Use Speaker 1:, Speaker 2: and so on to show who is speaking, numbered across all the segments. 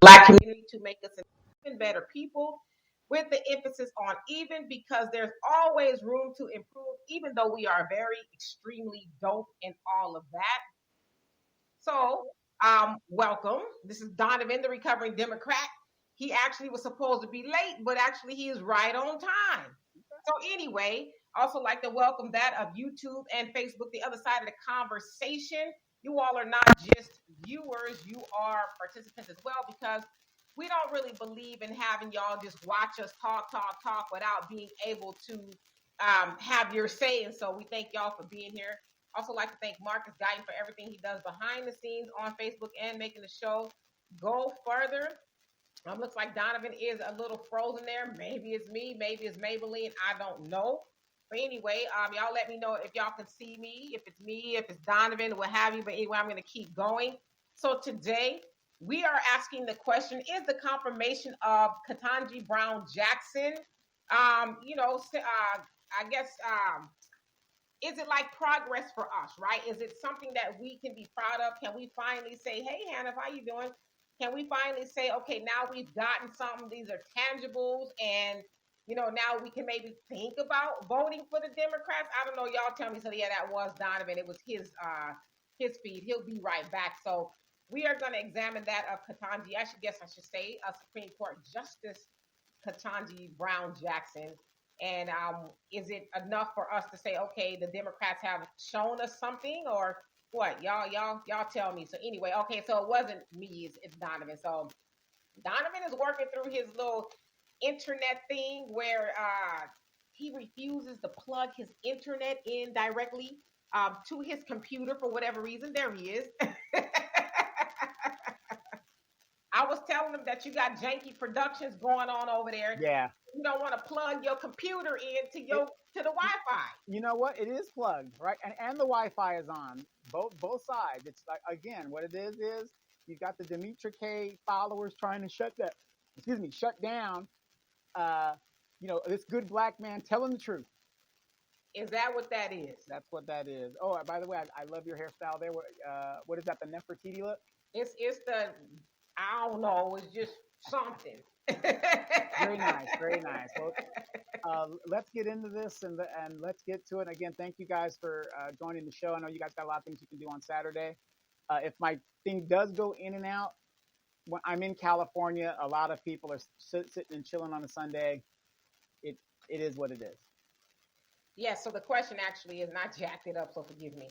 Speaker 1: Black community to make us an even better people, with the emphasis on even, because there's always room to improve, even though we are very extremely dope and all of that. So, welcome. This is Donovan, the recovering Democrat. He actually was supposed to be late, but actually he is right on time. So, anyway, also like to welcome that of YouTube and Facebook, the other side of the conversation. You all are not just viewers, you are participants as well, because we don't really believe in having y'all just watch us talk without being able to have your say. And so we thank y'all for being here. Also, like to thank Marcus Guyton for everything he does behind the scenes on Facebook and making the show go further. Looks like Donovan is a little frozen there. Maybe it's me, maybe it's Maybelline. I don't know. But anyway, y'all let me know if y'all can see me, if it's me, if it's Donovan, what have you. But anyway, I'm going to keep going. So today we are asking the question: is the confirmation of Ketangi Brown Jackson, I guess, is it like progress for us, right? Is it something that we can be proud of? Can we finally say, hey, Hannah, how you doing? Can we finally say, okay, now we've gotten something, these are tangibles, and, now we can maybe think about voting for the Democrats? I don't know. Y'all tell me. So, yeah, that was Donovan. It was his feed. He'll be right back. So we are going to examine that of Ketangi. I should say Supreme Court Justice Ketangi Brown Jackson. And is it enough for us to say, okay, the Democrats have shown us something, or what? Y'all tell me. So anyway, okay, so it wasn't me, it's Donovan. So Donovan is working through his little internet thing where he refuses to plug his internet in directly to his computer for whatever reason. There he is. I was telling them that you got janky productions going on over there.
Speaker 2: Yeah.
Speaker 1: You don't want to plug your computer to the Wi-Fi.
Speaker 2: You know what? It is plugged, right? And the Wi-Fi is on both sides. It's like, again, what it is you've got the Demetra K followers trying to shut down this good black man telling the truth.
Speaker 1: Is that what that is?
Speaker 2: That's what that is. Oh, by the way, I love your hairstyle there. What is that? The Nefertiti look?
Speaker 1: It's the, I don't know. It's just something.
Speaker 2: Very nice, very nice. Well, let's get into this and let's get to it. Again, thank you guys for joining the show. I know you guys got a lot of things you can do on Saturday. If my thing does go in and out, when I'm in California, a lot of people are sitting and chilling on a Sunday. It is what it is.
Speaker 1: Yes. So the question actually is not jacked it up, so forgive me.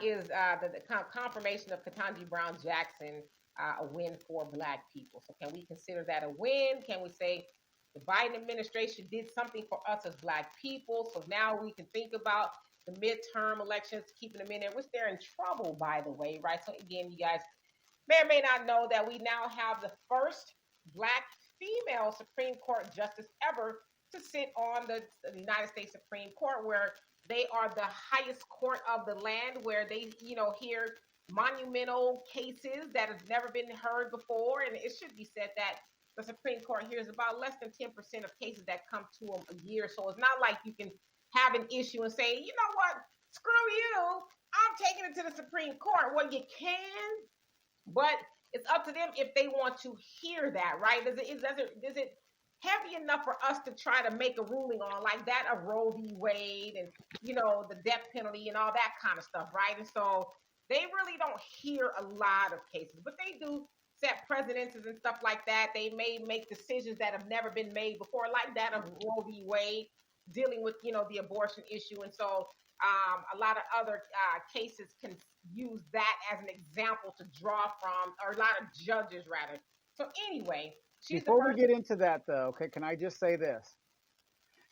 Speaker 1: Is the confirmation of Ketangi Brown Jackson a win for Black people? So can we consider that a win? Can we say the Biden administration did something for us as Black people? So now we can think about the midterm elections, keeping them in there, which they're in trouble, by the way, right? So again, you guys may or may not know that we now have the first Black female Supreme Court justice ever to sit on the United States Supreme Court, where they are the highest court of the land, where they, hear monumental cases that have never been heard before. And it should be said that the Supreme Court hears about less than 10% of cases that come to them a year. So it's not like you can have an issue and say, you know what, screw you, I'm taking it to the Supreme Court. Well, you can, but it's up to them if they want to hear that, right? Is it heavy enough for us to try to make a ruling on, like that of Roe v. Wade and, the death penalty and all that kind of stuff, right? And so they really don't hear a lot of cases, but they do set precedences and stuff like that. They may make decisions that have never been made before, like that of Roe v. Wade, dealing with, the abortion issue. And so a lot of other cases can use that as an example to draw from, or a lot of judges, rather. So anyway,
Speaker 2: before we get into that, though, okay, can I just say this?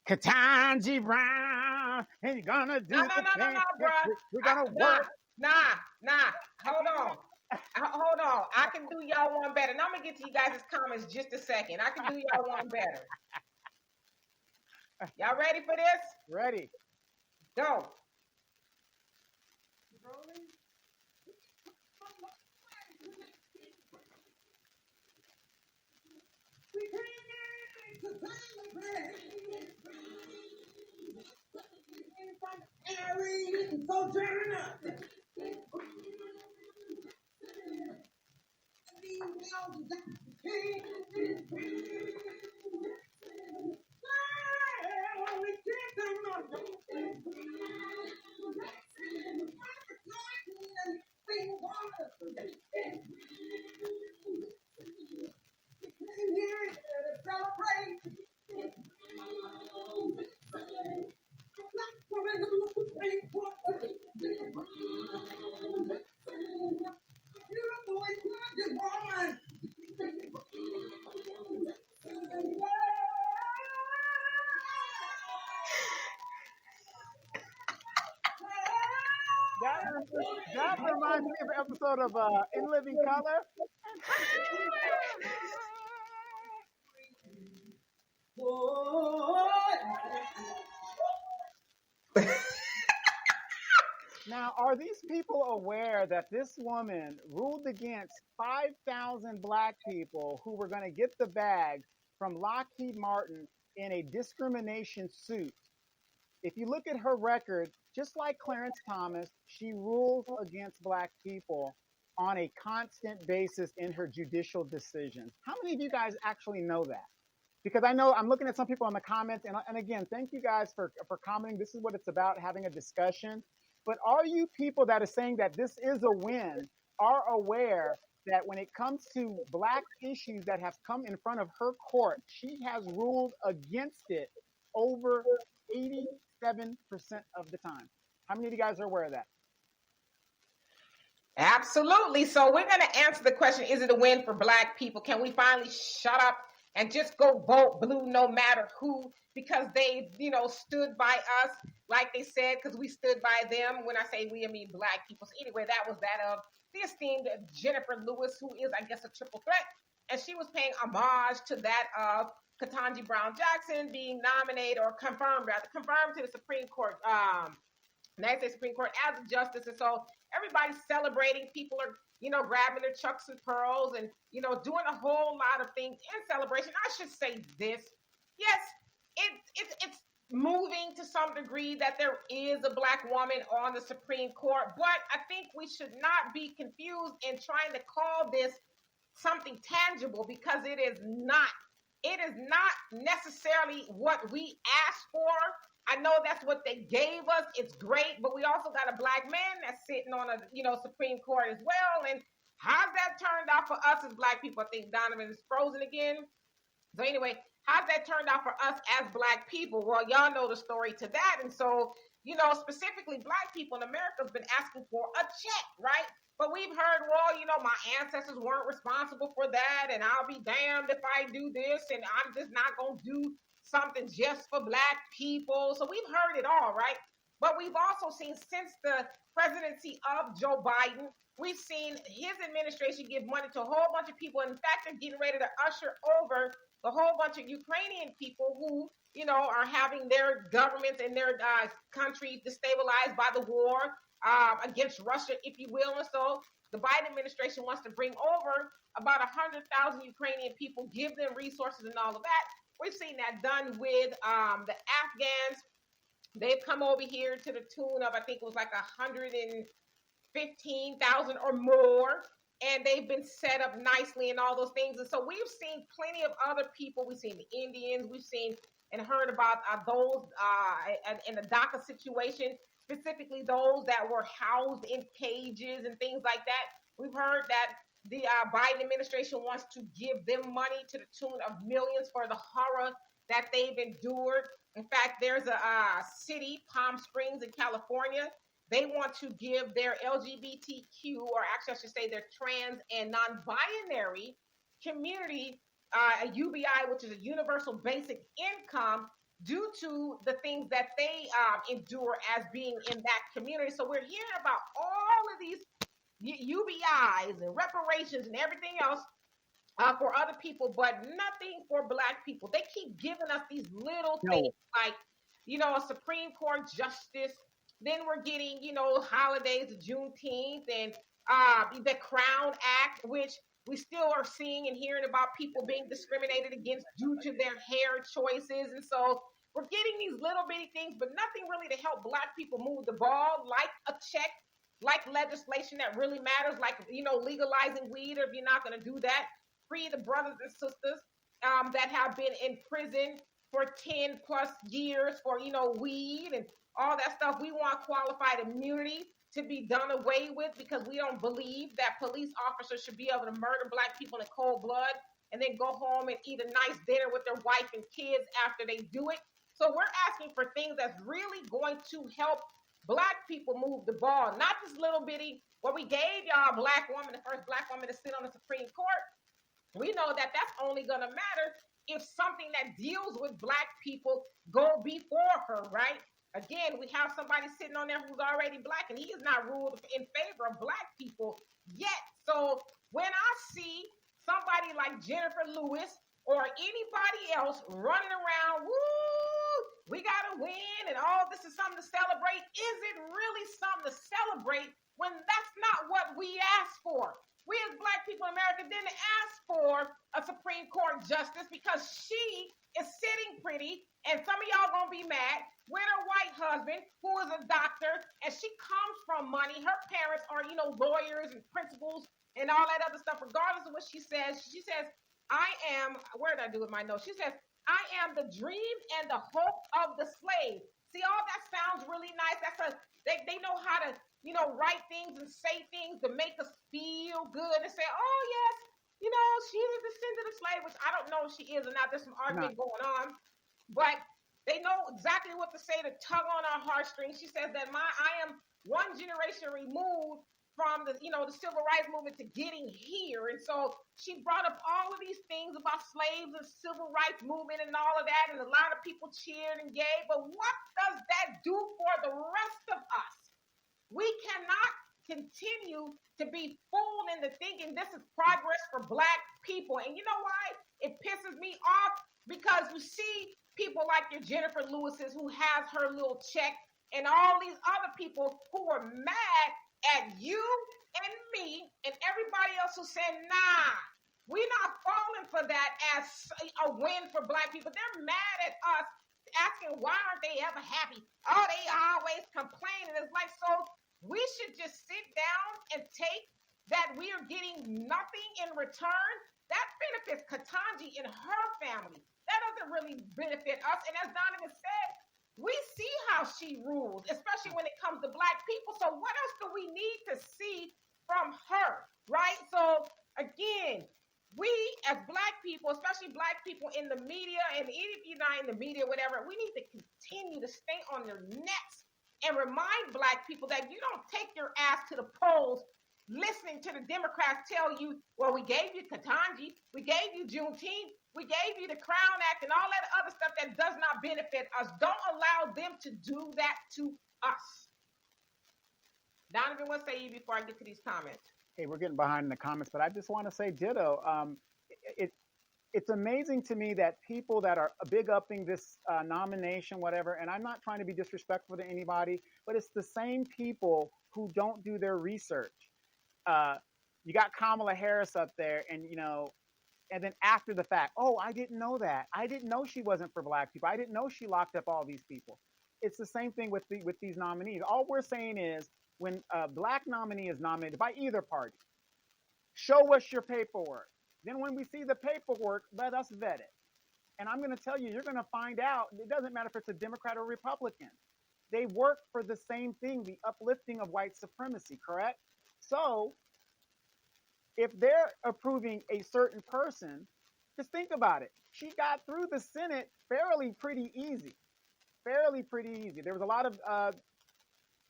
Speaker 2: Ketangi Brown, and you're gonna do
Speaker 1: no, bro.
Speaker 2: We're gonna work.
Speaker 1: Nah. Hold on. I can do y'all one better. And I'm gonna get to you guys' comments just a second. I can do y'all one better. Y'all ready for this?
Speaker 2: Ready.
Speaker 1: Go.
Speaker 3: So turn up.
Speaker 2: That reminds me of an episode of In Living Color. Now, are these people aware that this woman ruled against 5,000 black people who were going to get the bag from Lockheed Martin in a discrimination suit? If you look at her record, just like Clarence Thomas, she rules against black people on a constant basis in her judicial decisions. How many of you guys actually know that? Because I know I'm looking at some people in the comments, and again, thank you guys for commenting. This is what it's about, having a discussion. But are you people that are saying that this is a win are aware that when it comes to black issues that have come in front of her court, she has ruled against it over 87% of the time? How many of you guys are aware of that?
Speaker 1: Absolutely. So we're going to answer the question, is it a win for black people? Can we finally shut up and just go vote blue no matter who? Because they, stood by us, like they said, because we stood by them. When I say we, I mean black people. So anyway, that was that of the esteemed Jennifer Lewis, who is, I guess, a triple threat. And she was paying homage to that of Ketangi Brown Jackson being nominated or confirmed to the Supreme Court, United States Supreme Court as a justice. And so everybody's celebrating. People are, grabbing their chucks and pearls and, doing a whole lot of things in celebration. I should say this. Yes, it's moving to some degree that there is a black woman on the Supreme Court, but I think we should not be confused in trying to call this something tangible, because it is not. It is not necessarily what we asked for. I know that's what they gave us. It's great, but we also got a black man that's sitting on a Supreme Court as well. And how's that turned out for us as black people? I think Donovan is frozen again. So anyway, how's that turned out for us as black people? Well, y'all know the story to that. And so, specifically black people in America have been asking for a check, right? But we've heard, well, my ancestors weren't responsible for that, and I'll be damned if I do this, and I'm just not going to do something just for black people. So we've heard it all, right? But we've also seen, since the presidency of Joe Biden, we've seen his administration give money to a whole bunch of people. In fact, they're getting ready to usher over a whole bunch of Ukrainian people who, are having their governments and their country destabilized by the war against Russia, if you will. And so the Biden administration wants to bring over about 100,000 Ukrainian people, give them resources and all of that. We've seen that done with the Afghans. They've come over here to the tune of, I think it was like 115,000 or more. And they've been set up nicely and all those things. And so we've seen plenty of other people. We've seen the Indians. We've seen and heard about those in the DACA situation, specifically those that were housed in cages and things like that. We've heard that the Biden administration wants to give them money to the tune of millions for the horror that they've endured. In fact, there's a city, Palm Springs in California. They want to give their LGBTQ, or actually I should say their trans and non-binary community a UBI, which is a universal basic income, due to the things that they endure as being in that community. So we're hearing about all of these UBIs and reparations and everything else for other people, but nothing for black people. They keep giving us these little things like, a Supreme Court justice. Then we're getting, holidays, Juneteenth, and the Crown Act, which we still are seeing and hearing about people being discriminated against due to their hair choices. And so we're getting these little bitty things, but nothing really to help black people move the ball, like a check, like legislation that really matters, like, legalizing weed, or if you're not going to do that, free the brothers and sisters that have been in prison for 10 plus years for, weed and all that stuff. We want qualified immunity to be done away with, because we don't believe that police officers should be able to murder black people in cold blood and then go home and eat a nice dinner with their wife and kids after they do it. So we're asking for things that's really going to help black people move the ball, not this little bitty, well, we gave y'all a black woman, the first black woman to sit on the Supreme Court. We know that that's only going to matter if something that deals with black people go before her, right? Again, we have somebody sitting on there who's already black, and he is not ruled in favor of black people yet. So when I see somebody like Jennifer Lewis or anybody else running around, woo, we got to win, and all this is something to celebrate, is it really something to celebrate when that's not what we asked for? We as black people in America didn't ask for a Supreme Court justice because she is sitting pretty, and some of y'all gonna be mad, with her white husband, who is a doctor, and she comes from money. Her parents are, lawyers and principals and all that other stuff. Regardless of what she says, I am, where did I do with my notes? She says, I am the dream and the hope of the slave. See, all that sounds really nice. They know how to, write things and say things to make us feel good and say, oh, yes, she's a descendant of slave, which I don't know if she is or not. There's some argument going on. But they know exactly what to say to tug on our heartstrings. She says that I am one generation removed from the civil rights movement to getting here. And so she brought up all of these things about slaves and civil rights movement and all of that. And a lot of people cheered and gave. But what does that do for the rest of us? We cannot continue to be fooled into thinking this is progress for black people. And you know why? It pisses me off because you see people like your Jennifer Lewis's who has her little check and all these other people who were mad at you and me and everybody else who said, nah, we're not falling for that as a win for black people. They're mad at us, asking why aren't they ever happy? Oh, they always complaining. It's like, so we should just sit down and take that we are getting nothing in return. That benefits Ketangi and her family. That doesn't really benefit us. And as Donovan said, we see how she rules, especially when it comes to black people. So what else do we need to see from her, right? So again, we as black people, especially black people in the media, and even if you're not in the media, whatever, we need to continue to stay on their necks and remind black people that you don't take your ass to the polls listening to the Democrats tell you, well, we gave you Ketangi, we gave you Juneteenth, we gave you the Crown Act and all that other stuff that does not benefit us. Don't allow them to do that to us. Donovan, what say you before I get to these comments?
Speaker 2: Hey, we're getting behind in the comments, but I just want to say ditto. It's amazing to me that people that are big upping this nomination, whatever, and I'm not trying to be disrespectful to anybody, but it's the same people who don't do their research. You got Kamala Harris up there, and and then after the fact, oh, I didn't know that. I didn't know she wasn't for black people. I didn't know she locked up all these people. It's the same thing with these nominees. All we're saying is when a black nominee is nominated by either party, show us your paperwork. Then when we see the paperwork, let us vet it. And I'm going to tell you, you're going to find out, it doesn't matter if it's a Democrat or Republican. They work for the same thing, the uplifting of white supremacy, correct? So if they're approving a certain person, just think about it. She got through the Senate pretty easy. There was a lot of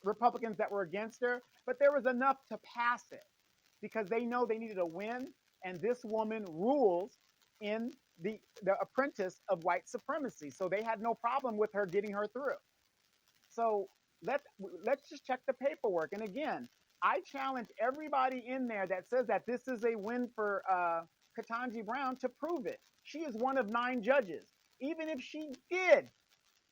Speaker 2: Republicans that were against her, but there was enough to pass it because they know they needed a win. And this woman rules in the apprentice of white supremacy. So they had no problem with her getting her through. So let's just check the paperwork. And again, I challenge everybody in there that says that this is a win for Ketangi Brown to prove it. She is one of 9 judges. Even if she did,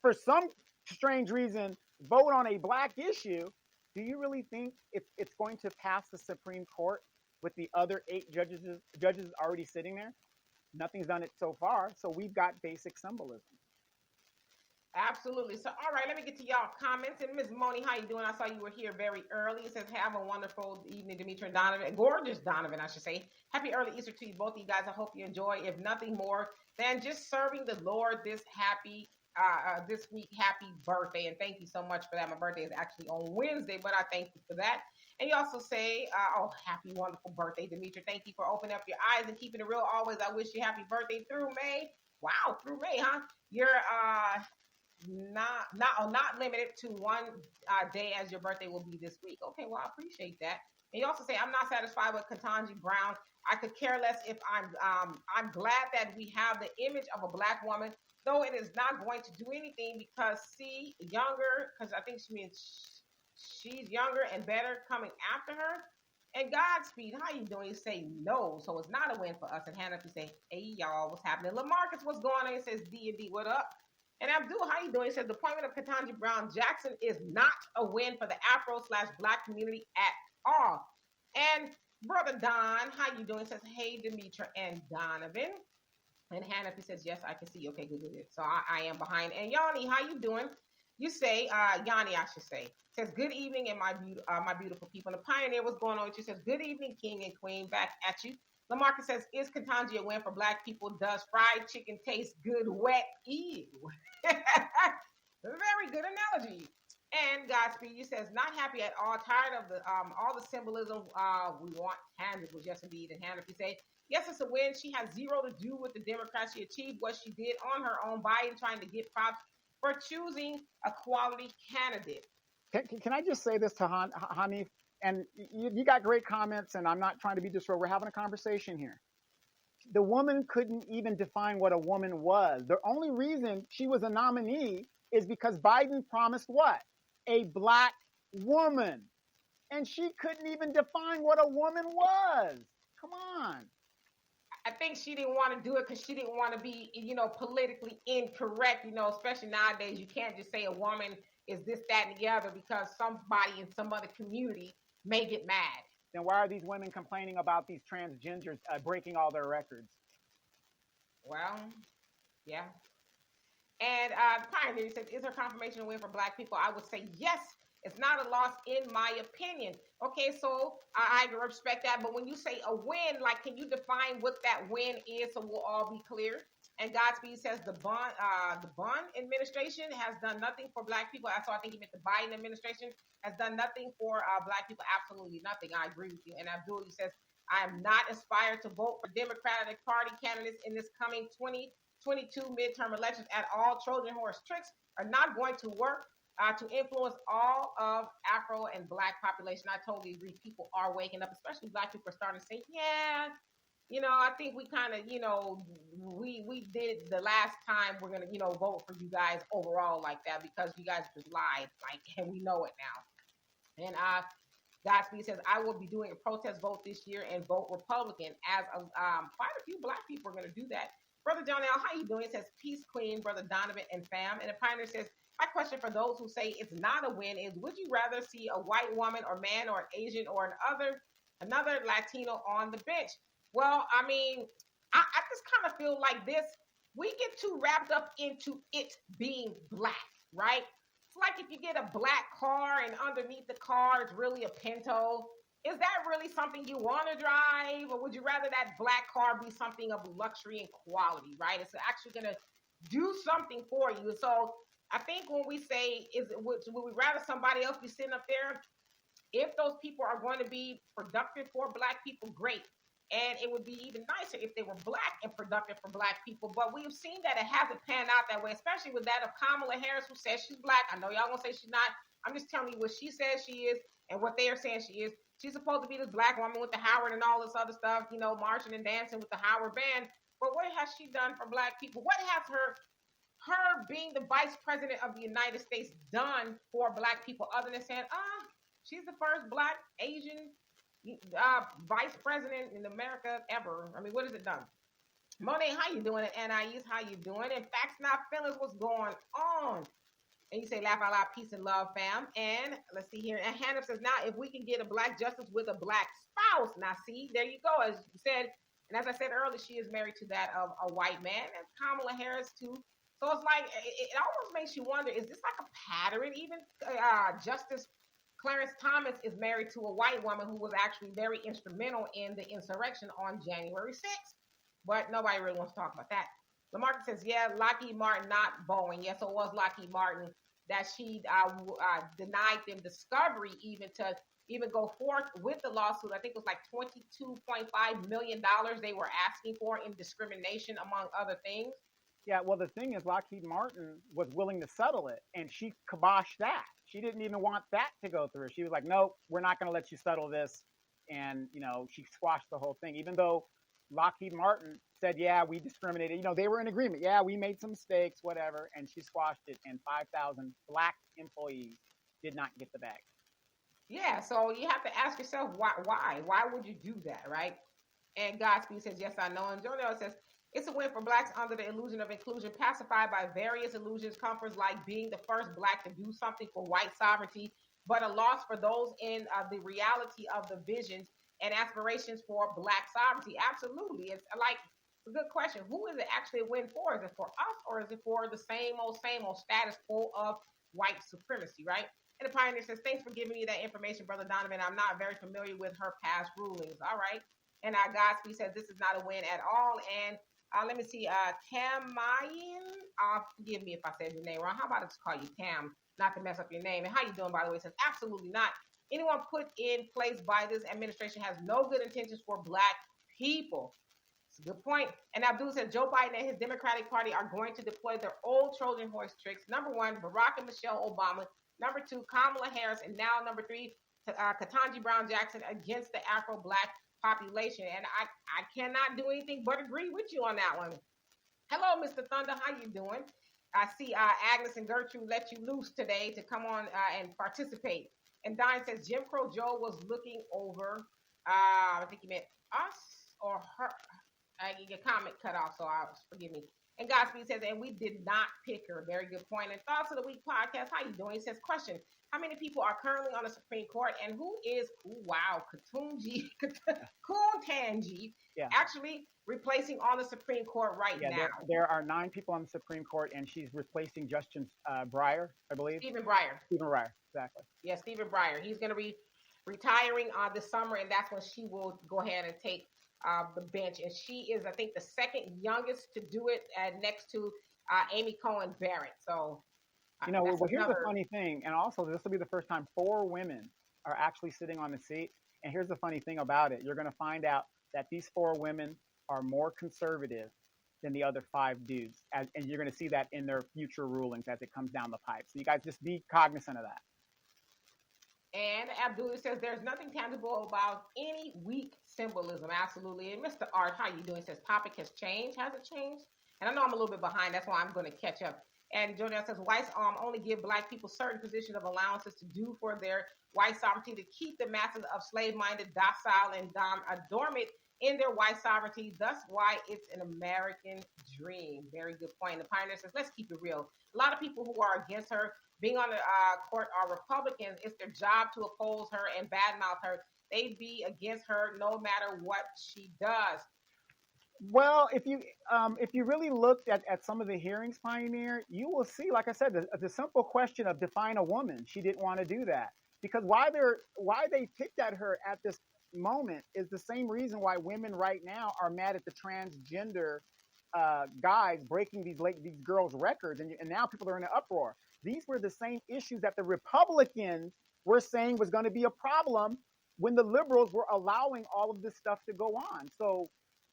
Speaker 2: for some strange reason, vote on a black issue, do you really think it's going to pass the Supreme Court with the other 8 judges already sitting there? Nothing's done it so far, so we've got basic symbolism.
Speaker 1: Absolutely. So, all right, let me get to y'all comments. And Ms. Moni, how you doing? I saw you were here very early. It says, have a wonderful evening, Demetra and Donovan. Gorgeous Donovan, I should say. Happy early Easter to you, both of you guys. I hope you enjoy, if nothing more than just serving the Lord this week. Happy birthday. And thank you so much for that. My birthday is actually on Wednesday, but I thank you for that. And you also say, happy, wonderful birthday, Demetra. Thank you for opening up your eyes and keeping it real. Always, I wish you happy birthday through May. Wow, through May, huh? You're not limited to one day as your birthday will be this week. Okay, well, I appreciate that. And you also say, I'm not satisfied with Ketangi Brown. I could care less if I'm glad that we have the image of a black woman. though it is not going to do anything because see younger, because I think she means she's younger and better coming after her. And Godspeed, how you doing? You say no, so it's not a win for us. And Hannah, if you say, hey y'all, what's happening? Lamarcus, what's going on? He says D and D, what up? And Abdul, how you doing? He says the appointment of Ketangi Brown Jackson is not a win for the Afro slash Black community at all. And Brother Don, how you doing? He says, hey Demetra and Donovan. And Hannah, if he says yes, I can see. Okay, good, good, good. So I am behind. And Yanni, how you doing? You say, Yanni, I should say, says good evening, and my beautiful people. And the Pioneer, what's going on with you? Says good evening, King and Queen. Back at you. Lamarcus says, is Ketangi a win for Black people? Does fried chicken taste good wet? Ew. Very good analogy. And Godspeed, you says not happy at all, tired of the all the symbolism. We want tangibles, yes indeed. And Hannah, if you say yes, it's a win. She has zero to do with the Democrats. She achieved what she did on her own. Biden trying to get props for choosing a quality candidate.
Speaker 2: Can I just say this to Hanif? And you got great comments, and I'm not trying to be disrespectful. We're having a conversation here. The woman couldn't even define what a woman was. The only reason she was a nominee is because Biden promised what? A Black woman. And she couldn't even define what a woman was. Come on.
Speaker 1: I think she didn't want to do it because she didn't want to be, politically incorrect, especially nowadays. You can't just say a woman is this, that, and the other because somebody in some other community may get mad.
Speaker 2: Then why are these women complaining about these transgenders breaking all their records?
Speaker 1: Well, yeah. And Pioneer says, is her confirmation a win for Black people? I would say yes. It's not a loss in my opinion. Okay, so I respect that. But when you say a win, like, can you define what that win is so we'll all be clear? And Godspeed says the Biden administration has done nothing for Black people. So I think he meant the Biden administration has done nothing for Black people. Absolutely nothing. I agree with you. And Abdul, he says, I am not inspired to vote for Democratic Party candidates in this coming 2022 midterm elections at all. Trojan horse tricks are not going to work to influence all of Afro and Black population. I totally agree. People are waking up, especially Black people are starting to say, yeah, I think we kind of, we did the last time we're going to, vote for you guys overall like that because you guys just lied, and we know it now. And Godspeed says, I will be doing a protest vote this year and vote Republican as quite a few Black people are going to do that. Brother John L., how you doing? It says, peace, Queen, Brother Donovan, and fam. And the Pioneer says, my question for those who say it's not a win is, would you rather see a white woman or man or an Asian or another Latino on the bench? Well, I mean, I just kind of feel like this. We get too wrapped up into it being Black, right? It's like if you get a Black car and underneath the car is really a Pinto. Is that really something you want to drive? Or would you rather that Black car be something of luxury and quality, right? It's actually going to do something for you. So I think when we say, would we rather somebody else be sitting up there? If those people are going to be productive for Black people, great. And it would be even nicer if they were Black and productive for Black people. But we've seen that it hasn't panned out that way, especially with that of Kamala Harris, who says she's Black. I know y'all gonna say she's not. I'm just telling you what she says she is and what they are saying she is. She's supposed to be this Black woman with the Howard and all this other stuff, marching and dancing with the Howard band. But what has she done for Black people? What has her being the vice president of the United States done for Black people other than saying, she's the first Black Asian vice president in America ever? I mean, what has it done? Monet, how you doing? And Anais, how you doing? And Facts Not Feelings, what's going on? And you say, laugh out loud, peace and love, fam. And let's see here. And Hannah says, now, if we can get a Black justice with a Black spouse. Now, see, there you go. As you said, and as I said earlier, she is married to that of a white man. And Kamala Harris, too. So it's like, it almost makes you wonder, is this like a pattern? Even Justice Clarence Thomas is married to a white woman who was actually very instrumental in the insurrection on January 6th. But nobody really wants to talk about that. Lamarcus says, yeah, Lockheed Martin, not Boeing. Yes, it was Lockheed Martin that she denied them discovery even to even go forth with the lawsuit. I think it was like $22.5 million they were asking for in discrimination, among other things.
Speaker 2: Yeah, well, the thing is, Lockheed Martin was willing to settle it, and she kiboshed that. She didn't even want that to go through. She was like, nope, we're not going to let you settle this. And, she squashed the whole thing, even though Lockheed Martin said, yeah, we discriminated. They were in agreement. Yeah, we made some mistakes, whatever. And she squashed it, and 5,000 black employees did not get the bag.
Speaker 1: Yeah, so you have to ask yourself why would you do that, right? And Godspeed says, yes, I know. And Jonelle says, it's a win for blacks under the illusion of inclusion, pacified by various illusions, comforts like being the first black to do something for white sovereignty, but a loss for those in the reality of the visions and aspirations for black sovereignty. Absolutely. It's a good question. Who is it actually a win for? Is it for us, or is it for the same old status quo of white supremacy, right? And the Pioneer says, thanks for giving me that information, Brother Donovan. I'm not very familiar with her past rulings. All right. And Godspeed says, this is not a win at all. And let me see, Tamayin, forgive me if I said your name wrong. How about I just call you Tam, not to mess up your name? And how you doing, by the way? Says, absolutely not. Anyone put in place by this administration has no good intentions for black people. It's a good point. And Abdul says, Joe Biden and his Democratic Party are going to deploy their old Trojan horse tricks. Number one, Barack and Michelle Obama. Number two, Kamala Harris. And now number three, Ketangi Brown Jackson against the Afro-Black population. And I cannot do anything but agree with you on that one. Hello, Mr. Thunder. How you doing? I see Agnes and Gertrude let you loose today to come on and participate. And Diane says Jim Crow Joe was looking over. I think you meant us or her. Your comment cut off, so forgive me. And Godspeed says, and we did not pick her. Very good point. And Thoughts of the Week podcast. How you doing? He says, question: how many people are currently on the Supreme Court, and who is Ketangi actually replacing on the Supreme Court right now?
Speaker 2: There are 9 people on the Supreme Court, and she's replacing Justin Breyer, I believe.
Speaker 1: Stephen Breyer,
Speaker 2: exactly.
Speaker 1: Yeah, Stephen Breyer. He's going to be retiring this summer, and that's when she will go ahead and take the bench. And she is, I think, the second youngest to do it, next to Amy Coney Barrett. So,
Speaker 2: here's the funny thing, and also this will be the first time 4 women are actually sitting on the seat. And here's the funny thing about it: you're going to find out that these 4 women are more conservative than the other 5 dudes, and you're going to see that in their future rulings as it comes down the pipe. So you guys just be cognizant of that.
Speaker 1: And Abdullah says there's nothing tangible about any weak symbolism. Absolutely. And Mr. Art, how you doing? Says topic has changed. Has it changed? And I know I'm a little bit behind. That's why I'm going to catch up. And Jonelle says whites only give black people certain positions of allowances to do for their white sovereignty to keep the masses of slave-minded, docile, and dormant in their white sovereignty. Thus why it's an American dream. Very good point. The Pioneer says, let's keep it real. A lot of people who are against her being on the court are Republicans. It's their job to oppose her and badmouth her. They be against her no matter what she does.
Speaker 2: Well, if you really looked at some of the hearings, Pioneer, you will see, like I said, the simple question of define a woman. She didn't want to do that because why they picked at her at this moment is the same reason why women right now are mad at the transgender guys breaking these girls' records, and now people are in an uproar. These were the same issues that the Republicans were saying was going to be a problem when the liberals were allowing all of this stuff to go on. So,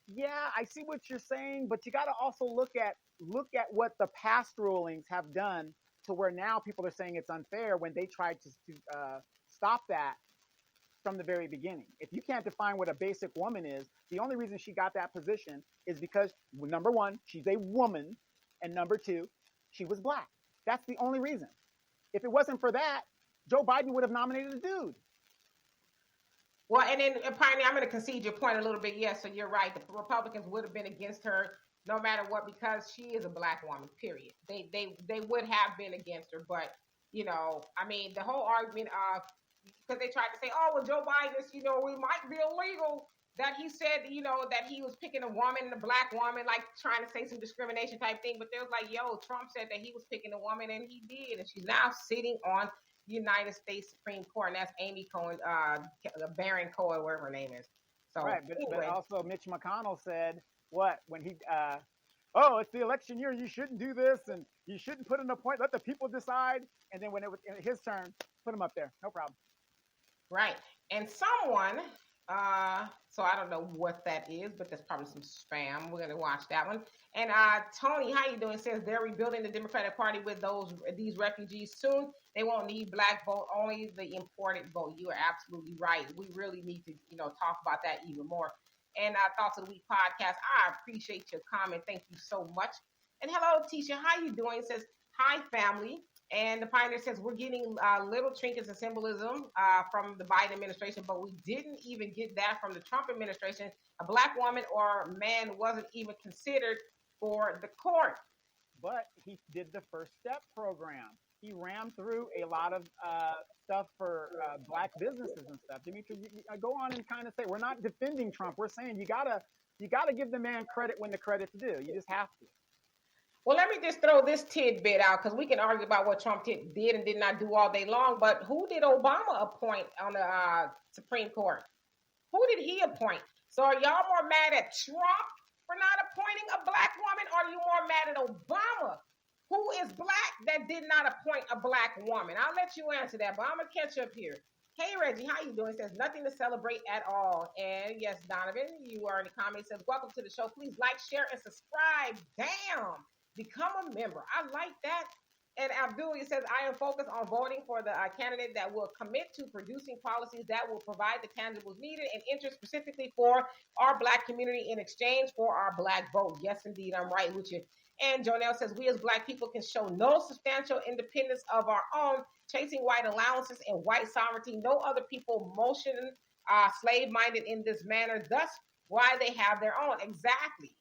Speaker 2: yeah, I see what you're saying, but you got to also look at what the past rulings have done to where now people are saying it's unfair when they tried to stop that from the very beginning. If you can't define what a basic woman is, the only reason she got that position is because, number one, she's a woman, and number two, she was black. That's the only reason. If it wasn't for that, Joe Biden would have nominated a dude.
Speaker 1: Well, and then, Pioneer, I'm going to concede your point a little bit. Yes, so you're right. The Republicans would have been against her no matter what because she is a black woman, period. They would have been against her. But, I mean, the whole argument of, because they tried to say, oh, well, Joe Biden is, it might be illegal that he said, that he was picking a woman, a black woman, like trying to say some discrimination type thing. But they was like, Trump said that he was picking a woman, and he did. And she's now sitting on the United States Supreme Court, and that's Amy Coney, Barron Cohen, whatever her name is. So,
Speaker 2: right, but also Mitch McConnell said, what, when he, it's the election year, you shouldn't do this, and you shouldn't put in a point, let the people decide. And then when it was his turn, put him up there, no problem.
Speaker 1: Right. And someone, so I don't know what that is, but that's probably some spam. We're going to watch that one. And Tony, how you doing? Says they're rebuilding the Democratic Party with these refugees soon. They won't need black vote, only the imported vote. You are absolutely right. We really need to, talk about that even more. and Thoughts of the Week podcast. I appreciate your comment. Thank you so much. And hello, Tisha. How you doing? It says, hi, family. And the Pioneer says, we're getting little trinkets and symbolism from the Biden administration, but we didn't even get that from the Trump administration. A black woman or man wasn't even considered for the court.
Speaker 2: But he did the First Step program. He rammed through a lot of stuff for black businesses and stuff. Dimitri, go on and kind of say, we're not defending Trump. We're saying you gotta give the man credit when the credit's due. You just have to.
Speaker 1: Well, let me just throw this tidbit out because we can argue about what Trump did and did not do all day long. But who did Obama appoint on the Supreme Court? Who did he appoint? So are y'all more mad at Trump for not appointing a black woman, or are you more mad at Obama, who is black, that did not appoint a black woman? I'll let you answer that, but I'm going to catch up here. Hey, Reggie, how you doing? It says, nothing to celebrate at all. And yes, Donovan, you are in the comments. It says, welcome to the show. Please like, share, and subscribe. Damn. Become a member. I like that. And Abdul, it says, I am focused on voting for the candidate that will commit to producing policies that will provide the tangibles needed and interest specifically for our black community in exchange for our black vote. Yes, indeed, I'm right with you. And Jonelle says, we as black people can show no substantial independence of our own, chasing white allowances and white sovereignty. No other people motion slave-minded in this manner. Thus, why they have their own. Exactly.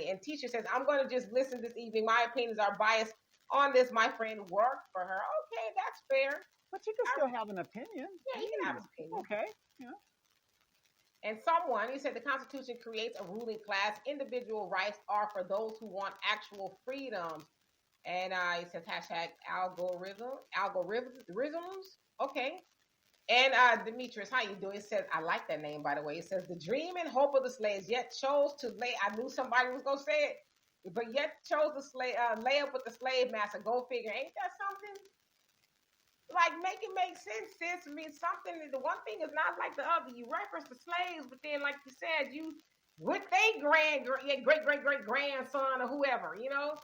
Speaker 1: And teacher says, I'm going to just listen this evening. My opinions are biased on this. My friend worked for her. Okay, that's fair.
Speaker 2: But you can still have an opinion.
Speaker 1: Yeah, he can have his opinion.
Speaker 2: Okay. Yeah.
Speaker 1: And he said, the Constitution creates a ruling class. Individual rights are for those who want actual freedoms. And he says, hashtag algorithms. Okay. And Demetrius, how you doing? It says, I like that name, by the way. It says, the dream and hope of the slaves yet chose to lay. I knew somebody was going to say it, but yet chose to lay up with the slave master. Go figure. Ain't that something? Like, make it make sense, sis. I mean, the one thing is not like the other. You reference the slaves, but then, like you said, you with their great grandson or whoever, you know?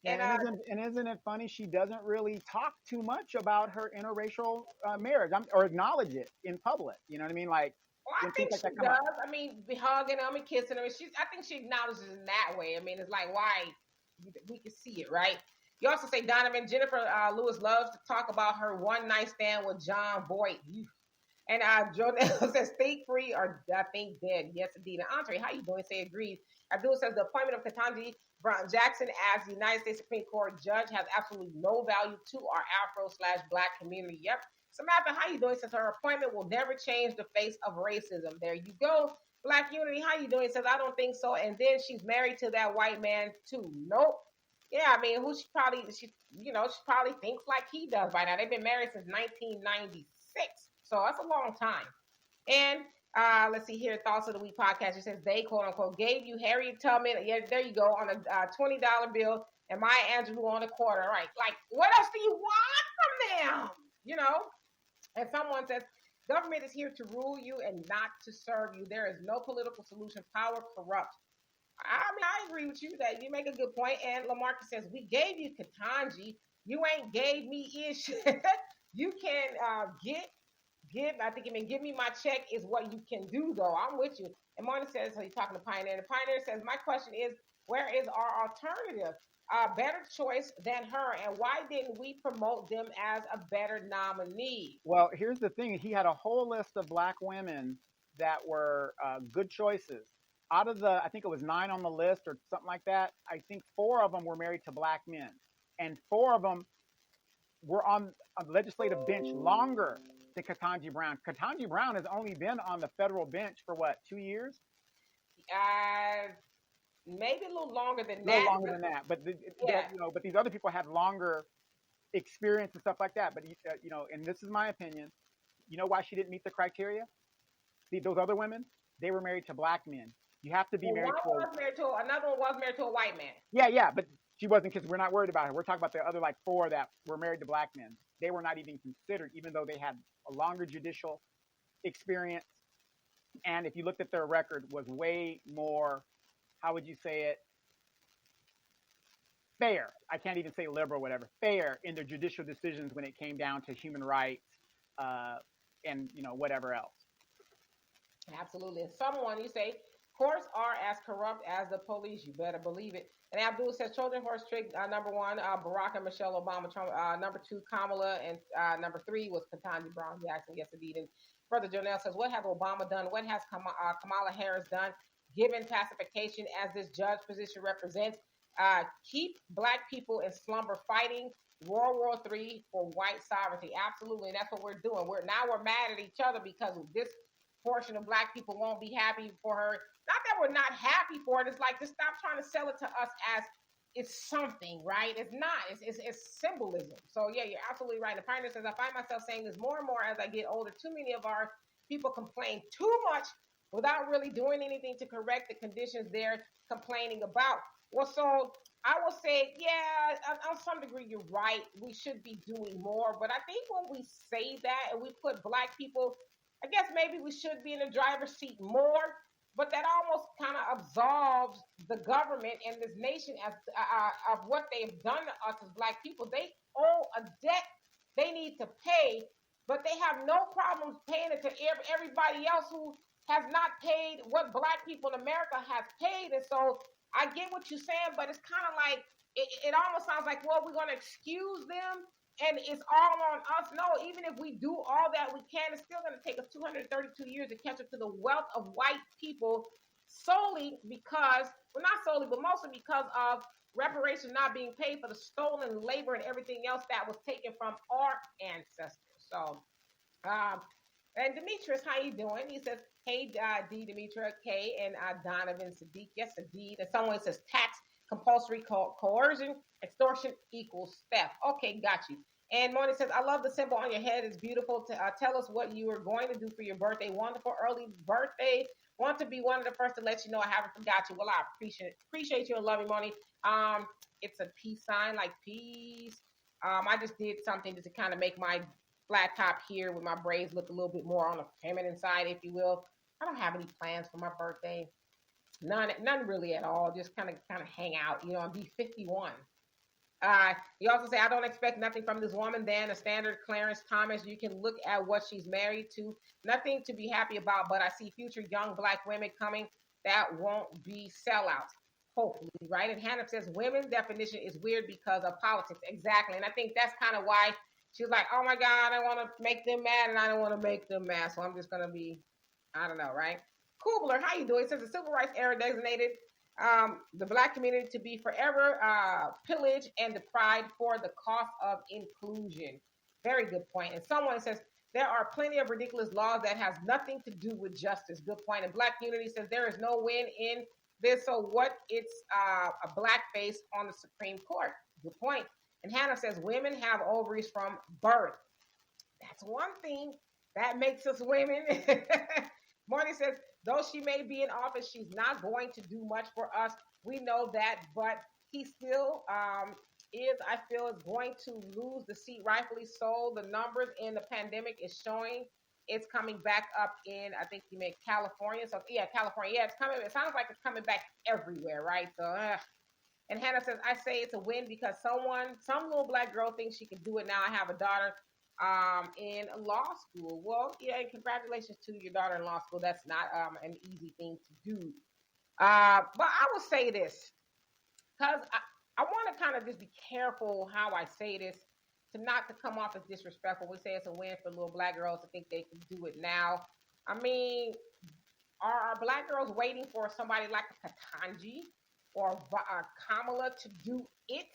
Speaker 2: And isn't it funny? She doesn't really talk too much about her interracial marriage or acknowledge it in public. You know what I mean? Like,
Speaker 1: well, I think she does. I mean, hugging them and kissing them. I think she acknowledges it in that way. I mean, it's like, why? We can see it, right? You also say, Donovan, Jennifer Lewis loves to talk about her one night stand with John Boyd. And Jonelle says, think free or I think dead. Yes, indeed. And Andre, how you doing? Say agreed. Abdul says, the appointment of Ketangi Brown Jackson as the United States Supreme Court judge has absolutely no value to our Afro/black community. Yep. Samantha, how you doing? Says her appointment will never change the face of racism. There you go. Black Unity, how you doing? Says, I don't think so. And then she's married to that white man too. Nope. Yeah, I mean, she probably thinks like he does by now. They've been married since 1996. So that's a long time. And let's see here, Thoughts of the Week podcast. It says they, quote unquote, gave you Harriet Tubman. Yeah, there you go, on a $20 bill, and Maya Angelou on a quarter. Right? Like, what else do you want from them? You know? And someone says, government is here to rule you and not to serve you. There is no political solution. Power corrupts. I mean, I agree with you that you make a good point. And Lamarcus says, we gave you Ketangi. You ain't gave me ish. You can give, I think, give me my check is what you can do, though. I'm with you. And Martin says, so he's talking to Pioneer. And the Pioneer says, my question is, where is our alternative? Better choice than her. And why didn't we promote them as a better nominee?
Speaker 2: Well, here's the thing. He had a whole list of black women that were good choices. Out of the, I think it was 9 on the list or something like that, I think 4 of them were married to black men. And 4 of them were on a legislative bench longer than Ketangi Brown. Ketangi Brown has only been on the federal bench for what, 2 years?
Speaker 1: Maybe a little longer than that.
Speaker 2: A little longer than that. But but these other people had longer experience and stuff like that. But and this is my opinion. You know why she didn't meet the criteria? See, those other women, they were married to black men. You have to be married to
Speaker 1: another one was married to a white man.
Speaker 2: Yeah, but she wasn't, because we're not worried about her. We're talking about the other 4 that were married to black men. They were not even considered, even though they had a longer judicial experience. And if you looked at their record, was way more, how would you say it? Fair. I can't even say liberal, whatever. Fair in their judicial decisions when it came down to human rights and whatever else.
Speaker 1: Absolutely. And someone, you say, courts are as corrupt as the police. You better believe it. And Abdul says, Trojan horse trick number one, Barack and Michelle Obama. Trump, number two, Kamala. And number three was Ketangi Brown Jackson. Yes, indeed. And Brother Jonell says, what has Obama done? What has Kamala Harris done? Given pacification as this judge position represents, keep black people in slumber fighting World War III for white sovereignty. Absolutely. And that's what we're doing. We're mad at each other because this portion of black people won't be happy for her. Not that we're not happy for it. It's like, just stop trying to sell it to us as it's something, right? It's not. It's symbolism. So yeah, you're absolutely right. The pioneer says, I find myself saying this more and more as I get older. Too many of our people complain too much without really doing anything to correct the conditions they're complaining about. Well, so I will say, yeah, on some degree, you're right. We should be doing more. But I think when we say that and we put black people, I guess maybe we should be in the driver's seat more, but that almost kind of absolves the government and this nation as of what they've done to us as black people. They owe a debt they need to pay, but they have no problems paying it to everybody else who has not paid what black people in America have paid. And so I get what you're saying, but it's kind of like it almost sounds like, well, we're going to excuse them and it's all on us. No, even if we do all that we can, it's still going to take us 232 years to catch up to the wealth of white people solely because, well, not solely, but mostly because of reparations not being paid for the stolen labor and everything else that was taken from our ancestors. So, and Demetrius, how you doing? He says, hey, D. Demetria, K, and Donovan Sadiq. Yes, indeed. And someone says tax, compulsory coercion, extortion equals theft. Okay, got you. And Moni says, I love the symbol on your head. It's beautiful. Tell us what you are going to do for your birthday. Wonderful early birthday. Want to be one of the first to let you know I haven't forgot you. Well, I appreciate you and love you, Moni. It's a peace sign, like peace. I just did something to kind of make my flat top here with my braids look a little bit more on the feminine side, if you will. I don't have any plans for my birthday. None really at all. Just kind of hang out, and be 51. You also say, I don't expect nothing from this woman. Then a standard Clarence Thomas. You can look at what she's married to. Nothing to be happy about, but I see future young black women coming that won't be sellouts. Hopefully, right? And Hannah says, women's definition is weird because of politics. Exactly. And I think that's kind of why she was like, oh my God, I want to make them mad and I don't want to make them mad. So I'm just going to be, I don't know, right? Kubler, how you doing? It says the civil rights era designated the black community to be forever pillaged and deprived for the cost of inclusion. Very good point. And someone says there are plenty of ridiculous laws that has nothing to do with justice. Good point. And black community says there is no win in this. So what? It's a black face on the Supreme Court. Good point. And Hannah says women have ovaries from birth. That's one thing that makes us women. Marty says, though she may be in office, she's not going to do much for us. We know that, but he still I feel, is going to lose the seat, rightfully so. The numbers in the pandemic is showing it's coming back up in, I think you meant California. So yeah, California. Yeah, it's coming. It sounds like it's coming back everywhere, right? So, and Hannah says, I say it's a win because some little black girl thinks she can do it now. I have a daughter in law school. Well, yeah, and congratulations to your daughter in law school. That's not an easy thing to do. But I will say this because I want to kind of just be careful how I say this to not to come off as disrespectful. We say it's a win for little black girls to think they can do it now. I mean, are black girls waiting for somebody like a Ketangi or Kamala to do it?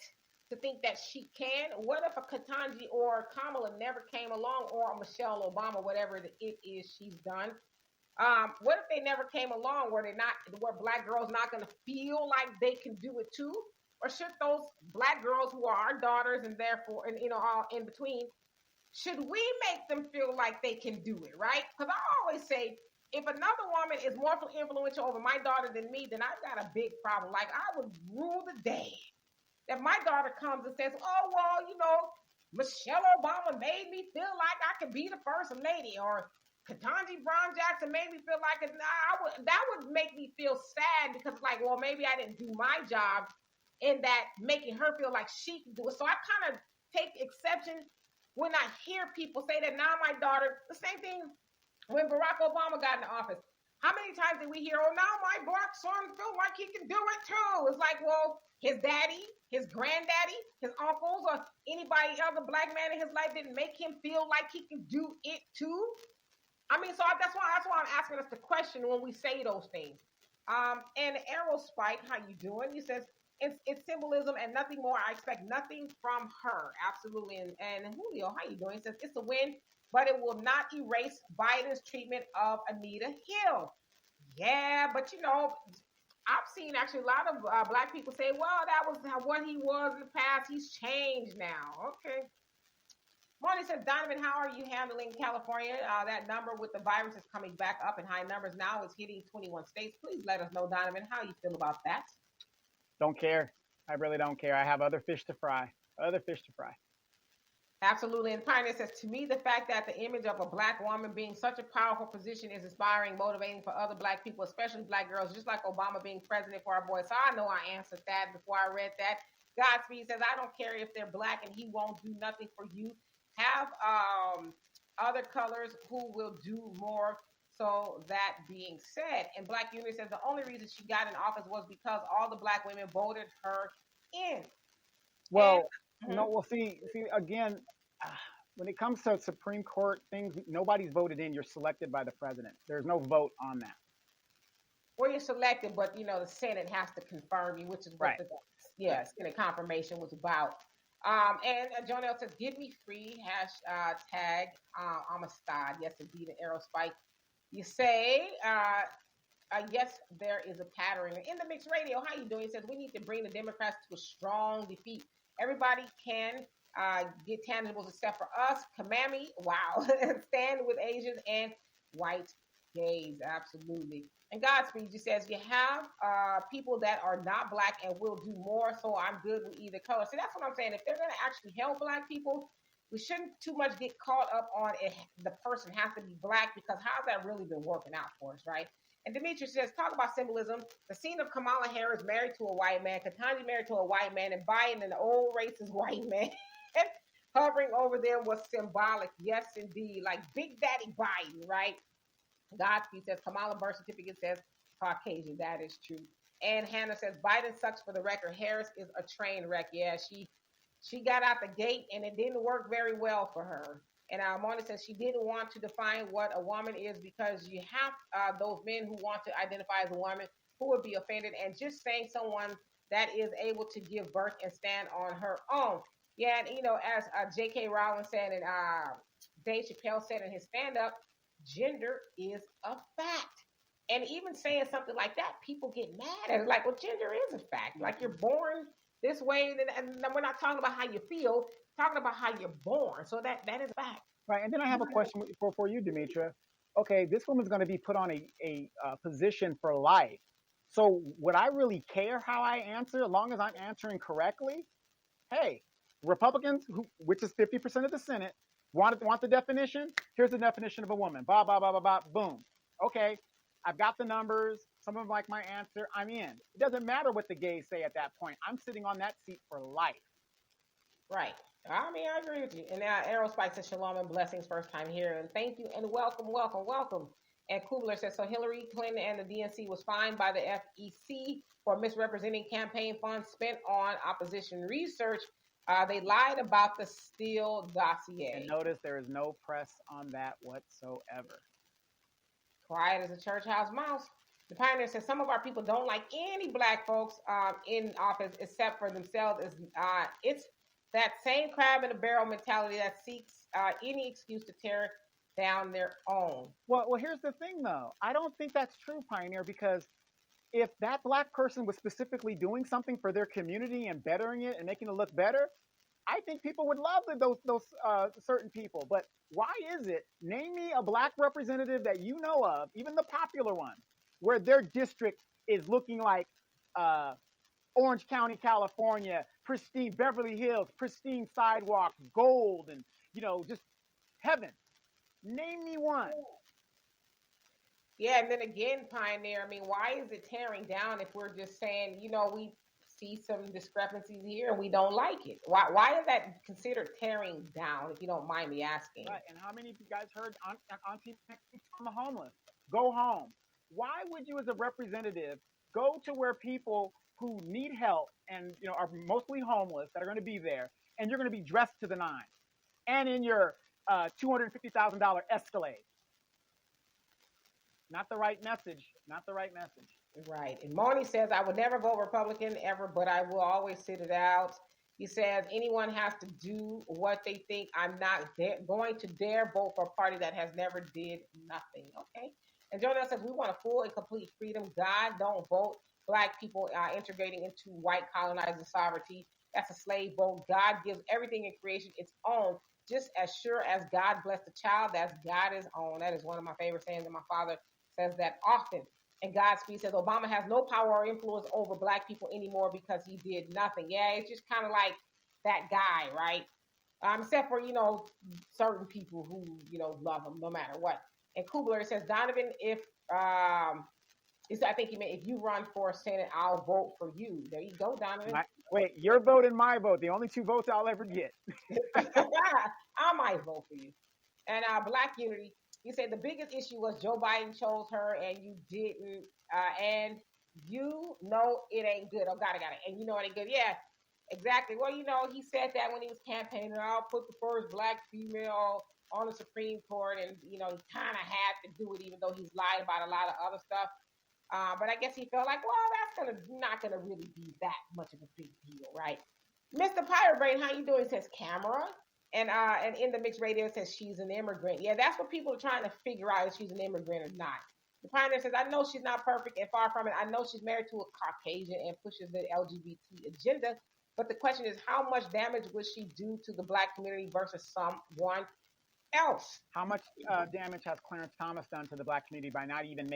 Speaker 1: To think that she can? What if a Ketangi or Kamala never came along, or a Michelle Obama, whatever it is she's done? What if they never came along? Were black girls not going to feel like they can do it too? Or should those black girls who are our daughters and therefore, and all in between, should we make them feel like they can do it, right? Because I always say, if another woman is more influential over my daughter than me, then I've got a big problem. Like, I would rule the day that my daughter comes and says, oh, well, Michelle Obama made me feel like I could be the first lady, or Ketanji Brown Jackson made me feel like it. That would make me feel sad because, like, well, maybe I didn't do my job in that, making her feel like she can do it. So I kind of take exception when I hear people say that now my daughter, the same thing when Barack Obama got into office. How many times did we hear, oh, now my black son feels like he can do it too? It's like, well, his daddy, his granddaddy, his uncles, or anybody other black man in his life didn't make him feel like he can do it too. I mean, so that's why I'm asking us the question when we say those things. And Arrow Spike, how you doing? He says it's symbolism and nothing more. I expect nothing from her. Absolutely. And Julio, how you doing? He says it's a win, but it will not erase Biden's treatment of Anita Hill. Yeah, but I've seen actually a lot of black people say, well, that was what he was in the past. He's changed now. Okay. Marty says, Donovan, how are you handling California? That number with the virus is coming back up in high numbers now. It's hitting 21 states. Please let us know, Donovan, how you feel about that.
Speaker 2: Don't care. I really don't care. I have other fish to fry. Other fish to fry.
Speaker 1: Absolutely. And Pioneer says, to me, the fact that the image of a black woman being such a powerful position is inspiring, motivating for other black people, especially black girls, just like Obama being president for our boys. So I know I answered that before I read that. Godspeed says, I don't care if they're black and he won't do nothing for you. Have other colors who will do more. So that being said, and Black Unity says the only reason she got in office was because all the black women voted her in.
Speaker 2: Well, no, well, see again, when it comes to Supreme Court things, nobody's voted in. You're selected by the president. There's no vote on that.
Speaker 1: Well, you're selected, but the Senate has to confirm you, which is what
Speaker 2: right.
Speaker 1: Senate confirmation was about. And Jonelle says, "Give me free hashtag Amistad." Yes, indeed, an arrow spike. You say, yes, there is a pattern in the mixed radio. How you doing? He says we need to bring the Democrats to a strong defeat. Everybody can get tangibles except for us. Kamami, wow, stand with Asians and white gays, absolutely. And Godspeed just says you have people that are not black and will do more, so I'm good with either color. See, that's what I'm saying. If they're going to actually help black people, we shouldn't too much get caught up on it. The person has to be black, because how's that really been working out for us, right? And Demetrius says, talk about symbolism. The scene of Kamala Harris married to a white man, Ketangi married to a white man, and Biden, an old racist white man, hovering over them was symbolic. Yes, indeed. Like Big Daddy Biden, right? Godspeed says, Kamala birth certificate says Caucasian. That is true. And Hannah says, Biden sucks for the record. Harris is a train wreck. Yeah, she got out the gate and it didn't work very well for her. And Mona says she didn't want to define what a woman is, because you have those men who want to identify as a woman who would be offended, and just saying someone that is able to give birth and stand on her own. Yeah, and as J.K. Rowling said, and Dave Chappelle said in his stand-up, gender is a fact. And even saying something like that, people get mad at it. Like, well, gender is a fact. Like, you're born this way, and we're not talking about how you feel, talking about how you're born. So that is a fact.
Speaker 2: Right. And then I have a question for you, Demetra. Okay, this woman's going to be put on a position for life. So would I really care how I answer, as long as I'm answering correctly? Hey, Republicans, which is 50% of the Senate, want the definition? Here's the definition of a woman. Blah, blah, blah, blah, blah, boom. Okay, I've got the numbers. Some of them like my answer. I'm in. It doesn't matter what the gays say at that point. I'm sitting on that seat for life.
Speaker 1: Right. I mean, I agree with you. And now Aerospike says shalom and blessings, first time here. And thank you and welcome, welcome, welcome. And Kubler says, so Hillary Clinton and the DNC was fined by the FEC for misrepresenting campaign funds spent on opposition research. They lied about the Steele dossier.
Speaker 2: And notice there is no press on that whatsoever.
Speaker 1: Quiet as a church house mouse. The Pioneer says some of our people don't like any black folks in office except for themselves. It's that same crab in a barrel mentality that seeks any excuse to tear down their own.
Speaker 2: Well, here's the thing, though. I don't think that's true, Pioneer, because if that black person was specifically doing something for their community and bettering it and making it look better, I think people would love those certain people. But why is it? Name me a black representative that you know of, even the popular ones, where their district is looking like Orange County, California, pristine Beverly Hills, pristine sidewalks, gold, and just heaven. Name me one.
Speaker 1: Yeah, and then again, Pioneer, I mean, why is it tearing down if we're just saying, we see some discrepancies here and we don't like it? Why is that considered tearing down, if you don't mind me asking?
Speaker 2: Right, and how many of you guys heard on TV from the homeless? Go home. Why would you, as a representative, go to where people who need help and are mostly homeless that are going to be there, and you're going to be dressed to the nines and in your $250,000 Escalade? Not the right message. Not the right message.
Speaker 1: Right. And Moni says, I would never go Republican ever, but I will always sit it out. He says, anyone has to do what they think. I'm not going to dare vote for a party that has never did nothing. Okay. And Jonah says, we want a full and complete freedom. God, don't vote Black people integrating into white colonizing sovereignty. That's a slave vote. God gives everything in creation its own. Just as sure as God blessed the child, that's God is own. That is one of my favorite sayings, and my father says that often. And Godspeed says Obama has no power or influence over Black people anymore because he did nothing. Yeah, it's just kind of like that guy, right? Except for, certain people who, love him no matter what. And Kubler says, Donovan, I think he meant, if you run for Senate, I'll vote for you. There you go, Donovan.
Speaker 2: Wait, your vote and my vote, the only two votes I'll ever get.
Speaker 1: I might vote for you. And Black Unity, he said the biggest issue was Joe Biden chose her and you didn't. And you know it ain't good. Oh, got it. And you know it ain't good. Yeah, exactly. Well, he said that when he was campaigning. I'll put the first Black female on the Supreme Court. And, he kind of had to do it, even though he's lied about a lot of other stuff. But I guess he felt like, well, that's not gonna really be that much of a big deal, right? Mr. Pirate Brain, how you doing? He says camera. And in the mixed radio says she's an immigrant. Yeah, that's what people are trying to figure out, if she's an immigrant or not. The Pioneer says, I know she's not perfect and far from it. I know she's married to a Caucasian and pushes the LGBT agenda. But the question is, how much damage would she do to the Black community versus someone else?
Speaker 2: How much damage has Clarence Thomas done to the Black community by not even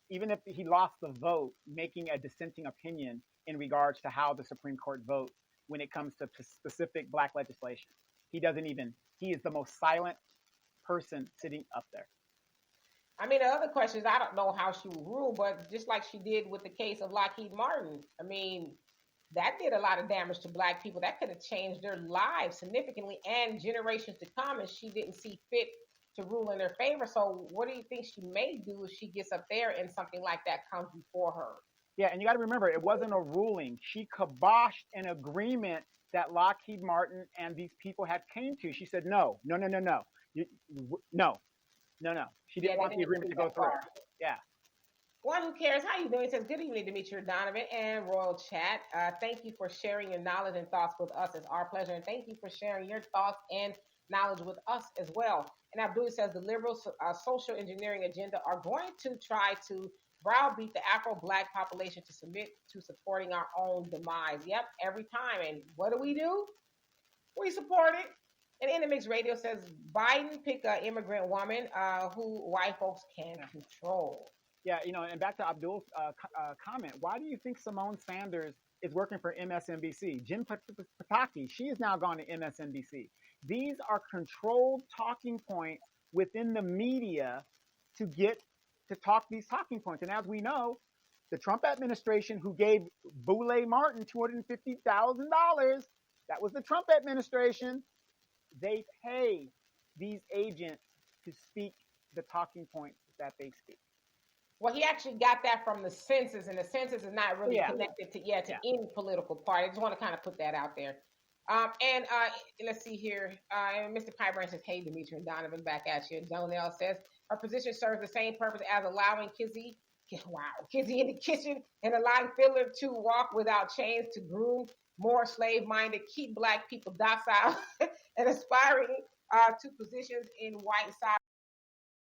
Speaker 2: even if he lost the vote, making a dissenting opinion in regards to how the Supreme Court votes when it comes to specific Black legislation? He is the most silent person sitting up there.
Speaker 1: I mean, the other question is, I don't know how she will rule, but just like she did with the case of Lockheed Martin, I mean, that did a lot of damage to Black people. That could have changed their lives significantly and generations to come, and she didn't see fit to rule in their favor. So what do you think she may do if she gets up there and something like that comes before her?
Speaker 2: Yeah, and you got to remember, it wasn't a ruling. She kiboshed an agreement that Lockheed Martin and these people had came to. She said, no. She didn't want the agreement to go through. Yeah.
Speaker 1: One who cares, how you doing? He says, good evening, Demetri Donovan and Royal Chat. Thank you for sharing your knowledge and thoughts with us. It's our pleasure. And thank you for sharing your thoughts and knowledge with us as well. And Abdul says the liberal social engineering agenda are going to try to browbeat the Afro-Black population to submit to supporting our own demise. Yep, every time. And what do? We support it. And in the mixed radio says Biden pick an immigrant woman who white folks can control.
Speaker 2: Yeah, and back to Abdul's comment, why do you think Simone Sanders is working for MSNBC? Jen Psaki, she has now gone to MSNBC. These are controlled talking points within the media to talk these talking points. And as we know, the Trump administration, who gave Boule Martin $250,000, that was the Trump administration. They pay these agents to speak the talking points that they speak.
Speaker 1: Well, he actually got that from the census, and the census is not really connected to any political party. I just want to kind of put that out there. And let's see here. Mr. Pyburn says, hey, Demetri and Donovan, back at you. Jonelle says, her position serves the same purpose as allowing Kizzy in the kitchen and allowing Philip to walk without chains to groom more slave-minded, keep Black people docile and aspiring to positions in white society.